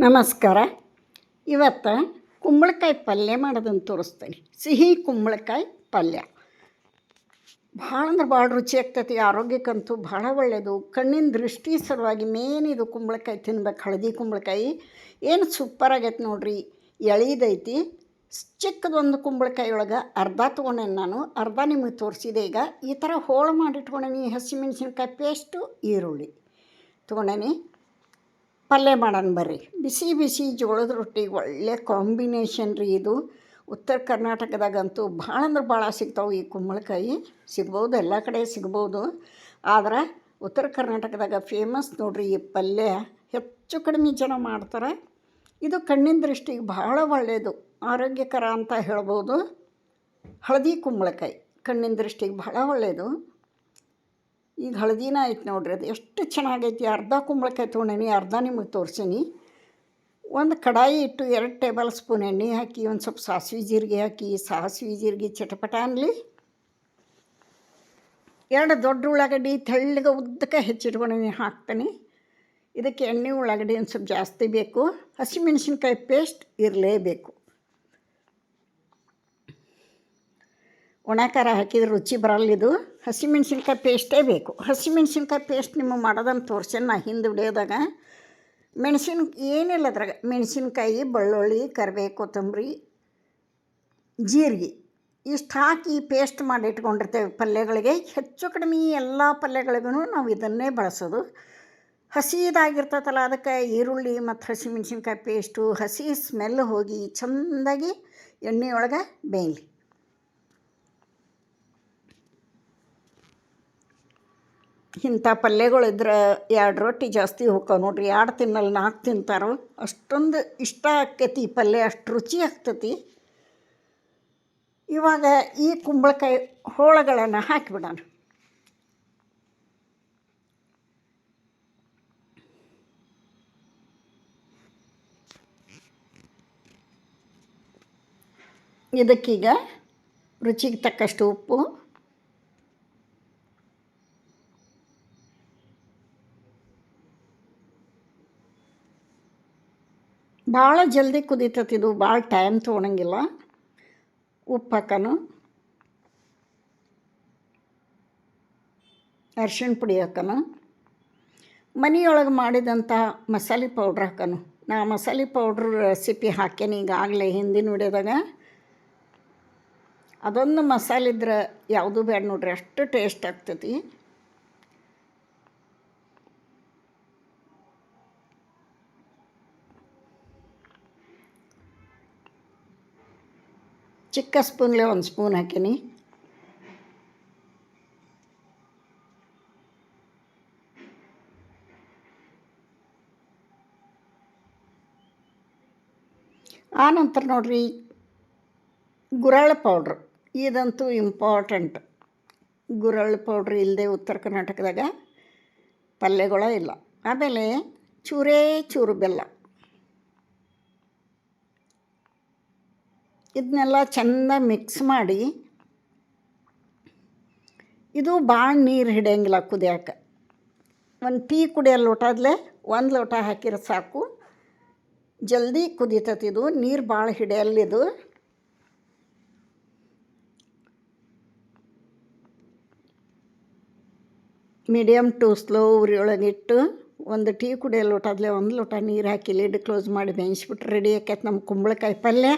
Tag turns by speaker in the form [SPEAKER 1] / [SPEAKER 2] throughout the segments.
[SPEAKER 1] ನಮಸ್ಕಾರ. ಇವತ್ತು ಕುಂಬಳಕಾಯಿ ಪಲ್ಯ ಮಾಡೋದನ್ನು ತೋರಿಸ್ತೀನಿ. ಸಿಹಿ ಕುಂಬಳಕಾಯಿ ಪಲ್ಯ ಭಾಳ ಅಂದ್ರೆ ಭಾಳ ರುಚಿ ಆಗ್ತೈತಿ. ಆರೋಗ್ಯಕ್ಕಂತೂ ಭಾಳ ಒಳ್ಳೆಯದು. ಕಣ್ಣಿನ ದೃಷ್ಟಿ ಸಲುವಾಗಿ ಮೇನ್ ಇದು ಕುಂಬಳಕಾಯಿ ತಿನ್ಬೇಕು. ಹಳದಿ ಕುಂಬಳಕಾಯಿ ಏನು ಸೂಪರ್ ಆಗೈತೆ ನೋಡ್ರಿ. ಎಳೀದೈತಿ. ಚಿಕ್ಕದೊಂದು ಕುಂಬಳಕಾಯಿ ಒಳಗೆ ಅರ್ಧ ತೊಗೊಂಡೇನೆ ನಾನು. ಅರ್ಧ ನಿಮಗೆ ತೋರಿಸಿದೆ. ಈಗ ಈ ಥರ ಹೋಳು ಮಾಡಿಟ್ಕೊಂಡೇನಿ. ಹಸಿಮೆಣ್ಸಿನ್ಕಾಯಿ ಪೇಸ್ಟು, ಈರುಳ್ಳಿ ತೊಗೊಂಡೇನಿ. ಪಲ್ಯ ಮಾಡೋಣ ಬರ್ರಿ. ಬಿಸಿ ಬಿಸಿ ಜೋಳದ ರೊಟ್ಟಿಗೆ ಒಳ್ಳೆ ಕಾಂಬಿನೇಷನ್ ರೀ ಇದು. ಉತ್ತರ ಕರ್ನಾಟಕದಾಗಂತೂ ಭಾಳ ಅಂದ್ರೆ ಭಾಳ ಸಿಗ್ತಾವೆ. ಈ ಕುಂಬಳಕಾಯಿ ಸಿಗ್ಬೋದು, ಎಲ್ಲ ಕಡೆ ಸಿಗ್ಬೋದು. ಆದ್ರೆ ಉತ್ತರ ಕರ್ನಾಟಕದಾಗ ಫೇಮಸ್ ನೋಡ್ರಿ ಈ ಪಲ್ಯ. ಹೆಚ್ಚು ಕಡಿಮೆ ಜನ ಮಾಡ್ತಾರೆ. ಇದು ಕಣ್ಣಿನ ದೃಷ್ಟಿಗೆ ಭಾಳ ಒಳ್ಳೆಯದು, ಆರೋಗ್ಯಕರ ಅಂತ ಹೇಳ್ಬೋದು. ಹಳದಿ ಕುಂಬಳಕಾಯಿ ಕಣ್ಣಿನ ದೃಷ್ಟಿಗೆ ಭಾಳ ಒಳ್ಳೆಯದು. ಈಗ ಹಳದಿನ ಐತೆ ನೋಡ್ರಿ. ಅದು ಎಷ್ಟು ಚೆನ್ನಾಗೈತಿ. ಅರ್ಧ ಕುಂಬಳಕಾಯಿ ತೊಗೊಂಡೇನಿ, ಅರ್ಧ ನಿಮಗೆ ತೋರಿಸೀನಿ. ಒಂದು ಕಡಾಯಿ ಇಟ್ಟು 2 ಟೇಬಲ್ ಸ್ಪೂನ್ ಎಣ್ಣೆ ಹಾಕಿ, ಒಂದು ಸ್ವಲ್ಪ ಸಾಸಿವೆ ಜೀರಿಗೆ ಹಾಕಿ, ಸಾಸಿವೆ ಜೀರಿಗೆ ಚಟಪಟ ಅನ್ನಲಿ. 2 ದೊಡ್ಡ ಉಳ್ಳಾಗಡ್ಡಿ ತೆಳ್ಳಗೆ ಉದ್ದಕ್ಕೆ ಹೆಚ್ಚಿಟ್ಕೊಂಡೇನಿ, ಹಾಕ್ತೀನಿ. ಇದಕ್ಕೆ ಎಣ್ಣೆ ಉಳ್ಳಾಗಡ್ಡಿ ಒಂದು ಸ್ವಲ್ಪ ಜಾಸ್ತಿ ಬೇಕು. ಹಸಿಮೆಣ್ಸಿನ್ಕಾಯಿ ಪೇಸ್ಟ್ ಇರಲೇಬೇಕು. ಒಣ ಖಾರ ಹಾಕಿದ್ರೆ ರುಚಿ ಬರಲ್ಲಿದು. ಹಸಿಮೆಣ್ಸಿನ್ಕಾಯಿ ಪೇಸ್ಟೇ ಬೇಕು. ಹಸಿಮೆಣ್ಸಿನ್ಕಾಯಿ ಪೇಸ್ಟ್ ನಿಮಗೆ ಮಾಡೋದನ್ನು ತೋರಿಸೇನೆ ನಾ ಹಿಂದೆ ವಿಡಿಯೋದಾಗ. ಏನಿಲ್ಲ ಅದ್ರಾಗ ಮೆಣಸಿನ್ಕಾಯಿ, ಬೆಳ್ಳುಳ್ಳಿ, ಕರಿಬೇವು, ಕೊತ್ತಂಬರಿ, ಜೀರಿಗೆ ಇಷ್ಟು ಹಾಕಿ ಪೇಸ್ಟ್ ಮಾಡಿ ಇಟ್ಕೊಂಡಿರ್ತೇವೆ ಪಲ್ಯಗಳಿಗೆ. ಹೆಚ್ಚು ಕಡಿಮೆ ಎಲ್ಲ ಪಲ್ಯಗಳಿಗೂ ನಾವು ಇದನ್ನೇ ಬಳಸೋದು. ಹಸಿದಾಗಿರ್ತೈತಲ್ಲ, ಅದಕ್ಕೆ ಈರುಳ್ಳಿ ಮತ್ತು ಹಸಿಮೆಣ್ಸಿನ್ಕಾಯಿ ಪೇಸ್ಟು ಹಸಿ ಸ್ಮೆಲ್ ಹೋಗಿ ಚೆಂದಾಗಿ ಎಣ್ಣೆಯೊಳಗೆ ಬೇಯಲಿ. ಇಂಥ ಪಲ್ಯಗಳಿದ್ರೆ 2 ರೊಟ್ಟಿ ಜಾಸ್ತಿ ಹೋಗ್ತಾವೆ ನೋಡ್ರಿ. 2 ತಿನ್ನಲ್ಲ 4 ತಿಂತಾರೋ. ಅಷ್ಟೊಂದು ಇಷ್ಟ ಆಕ್ಕೈತಿ ಈ ಪಲ್ಯ, ಅಷ್ಟು ರುಚಿ ಆಗ್ತೈತಿ. ಇವಾಗ ಈ ಕುಂಬಳಕಾಯಿ ಹೋಳುಗಳನ್ನು ಹಾಕಿಬಿಡೋಣ. ಇದಕ್ಕೀಗ ರುಚಿಗೆ ತಕ್ಕಷ್ಟು ಉಪ್ಪು, ಭಾಳ ಜಲ್ದಿ ಕುದೀತತಿ ಇದು, ಭಾಳ ಟೈಮ್ ತೊಗೊಳಂಗಿಲ್ಲ. ಉಪ್ಪು ಹಾಕೋಣ, ಅರ್ಶಿಣ ಪುಡಿ ಹಾಕೋಣ, ಮನೆಯೊಳಗೆ ಮಾಡಿದಂಥ ಮಸಾಲೆ ಪೌಡ್ರ್ ಹಾಕೋಣ. ನಾ ಮಸಾಲೆ ಪೌಡ್ರ್ ರೆಸಿಪಿ ಹಾಕೇನಿ ಈಗಾಗಲೇ ಹಿಂದಿನ ವಿಡಿಯೋದಾಗ. ಅದೊಂದು ಮಸಾಲೆ ಇದ್ರೆ ಯಾವುದೂ ಬೇಡ ನೋಡ್ರಿ, ಅಷ್ಟು ಟೇಸ್ಟ್ ಆಗ್ತೈತಿ. ಚಿಕ್ಕ ಸ್ಪೂನ್ಲೆ 1 ಸ್ಪೂನ್ ಹಾಕೀನಿ. ಆನಂತರ ನೋಡ್ರಿ ಗುರಾಳ ಪೌಡ್ರ್, ಇದಂತೂ ಇಂಪಾರ್ಟೆಂಟ್. ಗುರಾಳ ಪೌಡ್ರ್ ಇಲ್ಲದೆ ಉತ್ತರ ಕರ್ನಾಟಕದಾಗ ಪಲ್ಯಗಳೇ ಇಲ್ಲ. ಆಮೇಲೆ ಚೂರು ಬೆಲ್ಲ. ಇದನ್ನೆಲ್ಲ ಚೆಂದ ಮಿಕ್ಸ್ ಮಾಡಿ, ಇದು ಭಾಳ ನೀರು ಹಿಡಿಯಂಗಿಲ್ಲ ಕುದಿಯೋಕೆ. ಒಂದು ಟೀ ಕುಡಿಯೋ ಲೋಟದಲ್ಲೇ 1 ಲೋಟ ಹಾಕಿದ್ರೆ ಸಾಕು, ಜಲ್ದಿ ಕುದೀತತಿ ಇದು. ನೀರು ಭಾಳ ಹಿಡಿಯಲ್ಲಿದು. ಮೀಡಿಯಮ್ ಟು ಸ್ಲೋ ಉರಿಯೊಳಗಿಟ್ಟು ಒಂದು ಟೀ ಕುಡಿಯೋ ಲೋಟದಲ್ಲೇ 1 ಲೋಟ ನೀರು ಹಾಕಿ ಲಿಡ್ ಕ್ಲೋಸ್ ಮಾಡಿ ಬೇಯಿಸ್ಬಿಟ್ರೆ ರೆಡಿ ಆಕೈತೆ ನಮ್ಮ ಕುಂಬಳಕಾಯಿ ಪಲ್ಯ.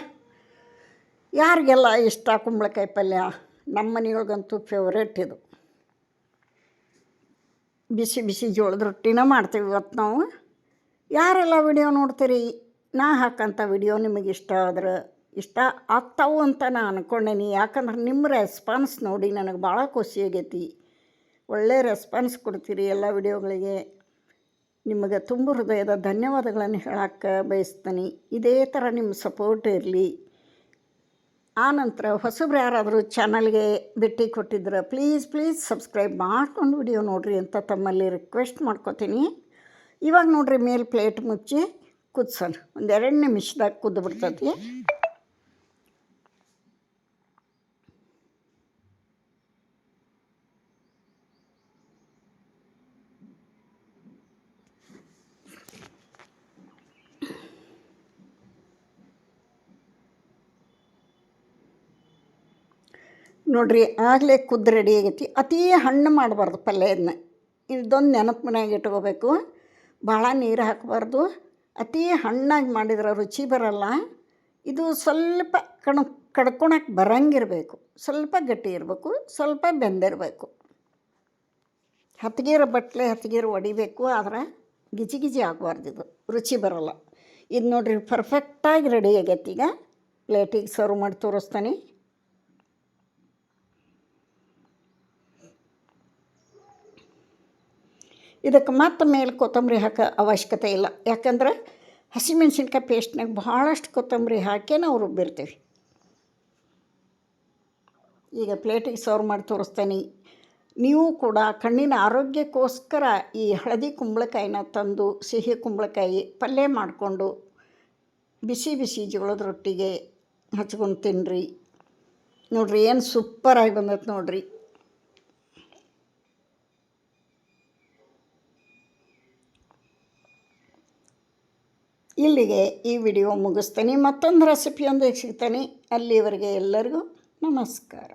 [SPEAKER 1] ಯಾರಿಗೆಲ್ಲ ಇಷ್ಟ ಕುಂಬಳಕಾಯಿ ಪಲ್ಯ? ನಮ್ಮ ಮನೆಯೊಳಗಂತೂ ಫೇವ್ರೇಟ್ ಇದು. ಬಿಸಿ ಬಿಸಿ ಜೋಳದ ರೊಟ್ಟಿನ ಮಾಡ್ತೀವಿ ಇವತ್ತು ನಾವು. ಯಾರೆಲ್ಲ ವಿಡಿಯೋ ನೋಡ್ತೀರಿ, ನಾ ಹಾಕೋಂಥ ವಿಡಿಯೋ ನಿಮಗೆ ಇಷ್ಟ ಆದ್ರೆ ಇಷ್ಟ ಆಗ್ತಾವು ಅಂತ ನಾನು ಅಂದ್ಕೊಂಡೇನಿ. ಯಾಕಂದ್ರೆ ನಿಮ್ಮ ರೆಸ್ಪಾನ್ಸ್ ನೋಡಿ ನನಗೆ ಭಾಳ ಖುಷಿ ಆಗೈತಿ. ಒಳ್ಳೆ ರೆಸ್ಪಾನ್ಸ್ ಕೊಡ್ತೀರಿ ಎಲ್ಲ ವಿಡಿಯೋಗಳಿಗೆ. ನಿಮಗೆ ತುಂಬ ಹೃದಯದ ಧನ್ಯವಾದಗಳನ್ನು ಹೇಳಕ್ಕೆ ಬಯಸ್ತೀನಿ. ಇದೇ ಥರ ನಿಮ್ಮ ಸಪೋರ್ಟ್ ಇರಲಿ. ಆನಂತರ ಹೊಸಬ್ರು ಯಾರಾದರೂ ಚಾನಲ್ಗೆ ಭೇಟಿ ಕೊಟ್ಟಿದ್ರೆ ಪ್ಲೀಸ್ ಸಬ್ಸ್ಕ್ರೈಬ್ ಮಾಡ್ಕೊಂಡು ವಿಡಿಯೋ ನೋಡಿರಿ ಅಂತ ತಮ್ಮಲ್ಲಿ ರಿಕ್ವೆಸ್ಟ್ ಮಾಡ್ಕೋತೀನಿ. ಇವಾಗ ನೋಡಿರಿ ಮೇಲೆ ಪ್ಲೇಟ್ ಮುಚ್ಚಿ ಕುದಿಸೋಣ. ಒಂದು 2 ನಿಮಿಷದಾಗ ಕುದ್ದು ಬಿಡ್ತೈತಿ. ನೋಡಿರಿ ಆಗಲೇ ಕುದ್ದು ರೆಡಿ ಆಗೈತಿ. ಅತೀ ಹಣ್ಣು ಮಾಡಬಾರ್ದು ಪಲ್ಯದನ್ನ. ಇದೊಂದು ನೆನಪು ಮನ್ಯಾಗ ಇಟ್ಕೋಬೇಕು. ಭಾಳ ನೀರು ಹಾಕಬಾರ್ದು. ಅತೀ ಹಣ್ಣಾಗಿ ಮಾಡಿದ್ರೆ ರುಚಿ ಬರಲ್ಲ. ಇದು ಸ್ವಲ್ಪ ಕಡ್ಕೊಳಕ್ಕೆ ಬರಂಗಿರಬೇಕು. ಸ್ವಲ್ಪ ಗಟ್ಟಿ ಇರಬೇಕು, ಸ್ವಲ್ಪ ಬೆಂದಿರಬೇಕು. ಹತ್ಗೀರು ಹತ್ಗೀರು ಹೊಡಿಬೇಕು, ಆದ್ರೆ ಗಿಜಿ ಗಿಜಿ ಆಗಬಾರ್ದು. ಇದು ರುಚಿ ಬರೋಲ್ಲ. ಇದು ನೋಡಿರಿ ಪರ್ಫೆಕ್ಟಾಗಿ ರೆಡಿ ಆಗೈತಿ. ಈಗ ಪ್ಲೇಟಿಗೆ ಸರ್ವ್ ಮಾಡಿ ತೋರಿಸ್ತಾನೆ. ಇದಕ್ಕೆ ಮತ್ತೆ ಮೇಲೆ ಕೊತ್ತಂಬರಿ ಹಾಕೋ ಅವಶ್ಯಕತೆ ಇಲ್ಲ. ಯಾಕಂದ್ರೆ ಹಸಿಮೆಣ್ಸಿನ್ಕಾಯಿ ಪೇಸ್ಟ್ನಾಗ ಭಾಳಷ್ಟು ಕೊತ್ತಂಬರಿ ಹಾಕಿ ನಾವು ರುಬ್ಬಿರ್ತೀವಿ. ಈಗ ಪ್ಲೇಟಿಗೆ ಸರ್ವ್ ಮಾಡಿ ತೋರಿಸ್ತೇನೆ. ನೀವು ಕೂಡ ಕಣ್ಣಿನ ಆರೋಗ್ಯಕ್ಕೋಸ್ಕರ ಈ ಹಳದಿ ಕುಂಬಳಕಾಯಿನ ತಂದು ಸಿಹಿ ಕುಂಬಳಕಾಯಿ ಪಲ್ಯ ಮಾಡಿಕೊಂಡು ಬಿಸಿ ಬಿಸಿ ಜೋಳದ ರೊಟ್ಟಿಗೆ ಹಚ್ಕೊಂಡು ತಿನ್ನಿರಿ. ನೋಡಿರಿ ಏನು ಸೂಪರಾಗಿ ಬಂದೈತೆ ನೋಡಿರಿ. ಇಲ್ಲಿಗೆ ಈ ವಿಡಿಯೋ ಮುಗಿಸ್ತೀನಿ. ಮತ್ತೊಂದು ರೆಸಿಪಿಯೊಂದಿಗೆ ಸಿಗ್ತೀನಿ. ಅಲ್ಲಿವರೆಗೆ ಎಲ್ಲರಿಗೂ ನಮಸ್ಕಾರ.